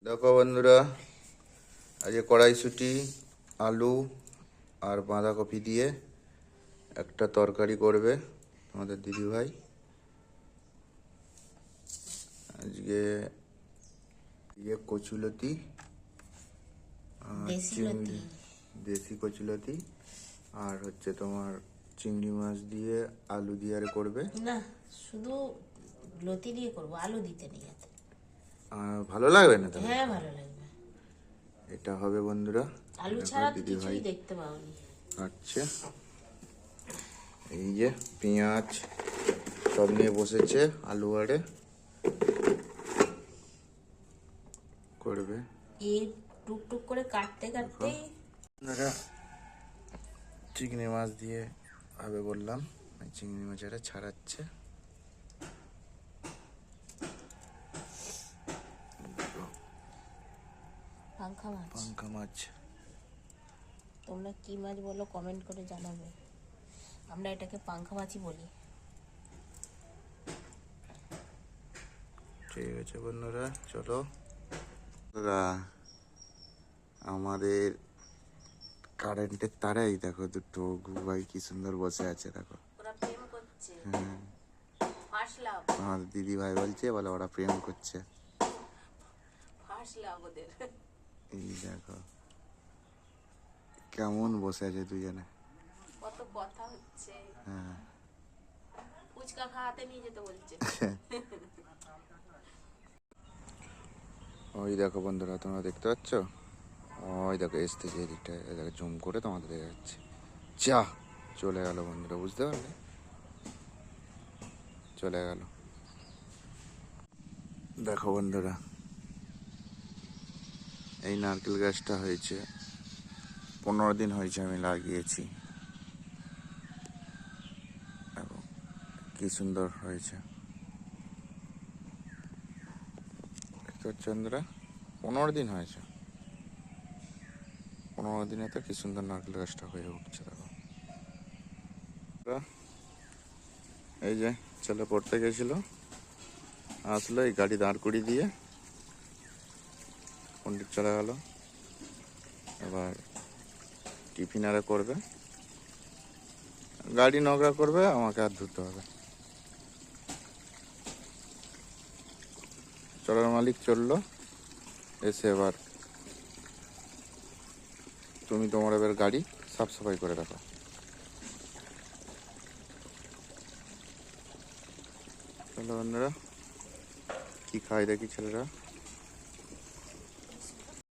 দেখো বন্ধুরা, আজকে কড়াইশুঁটি, আলু আর বাঁধাকপি দিয়ে একটা তরকারি করবে আমাদের দিদিভাই। আজকে কচুলতি আর চিংড়ি, দেশি কচুলতি, আর হচ্ছে তোমার চিংড়ি মাছ দিয়ে আলু দিয়ে আর করবে না, শুধু লতি দিয়ে করবো, আলু দিতে নেই এতে। ভালো লাগবে না তাহলে? হ্যাঁ, ভালো লাগবে। এটা হবে বন্ধুরা, আলু ছাড়া তো কিছুই দেখতে পাওনি। আচ্ছা, এই যে পেঁয়াজ সব নিয়ে বসেছে, আলু আরে করবে। এই টুকটুক করে কাটতে কাটতে চিংড়ি মাছ দিয়ে হবে বললাম, চিংড়ি মাছ আরে ছাড়াচ্ছে। পাঙ্খা মাছ। তোমরা কি মাছ বলো কমেন্ট করে জানাবে। আমরা এটাকে পাঙ্খা মাছই বলি। ঠিক আছে বন্ধুরা, চলো। আমাদের কারেন্টের তারাই দেখো দুটো গুবাই কি সুন্দর বসে আছে, দেখো। ওরা প্রেম করছে। হ্যাঁ, ফার্স্ট লাভ। আমাদের দিদি ভাই বলছে, বলে ওরা প্রেম করছে। ফার্স্ট লাভ ওদের। এই দেখো কেমন বসে আছে দুজনে, কত কথা হচ্ছে। হ্যাঁ। ফুচকা খাওয়াতে নিয়ে যেতে বলছে। ওই দেখো বন্ধুরা, তোমরা দেখতে পাচ্ছ, ওই দেখো এসতেছে এদিকটা, দেখো জুম করে তোমাদের দেখা যাচ্ছে। চা চলে গেল বন্ধুরা, বুঝতে পারলে? চলে গেল। দেখো বন্ধুরা, এই নারকেল গাছটা হয়েছে 15 দিন হয়েছে আমি লাগিয়েছি, এবং কি সুন্দর হয়েছে দেখতে পাচ্ছ বন্ধুরা। 15 দিন হয়েছে, 15 দিনে তো কি সুন্দর নারকেল গাছটা হয়ে উঠছে। দেখো এই যে ছেলে পড়তে গেছিল, আসলো, এই গাড়ি দাঁড় করিয়ে দিয়ে পণ্ডিত চলে গেল। এবার টিফিন আরে করবে, গাড়ি নোংরা করবে, আমাকে আর ধুতে হবে। চলার মালিক চললো, এসে এবার তুমি তোমার এবার গাড়ি সাফ সাফাই করে রাখো। চলো বন্ধুরা, কি খাই দেখি ছেলেরা।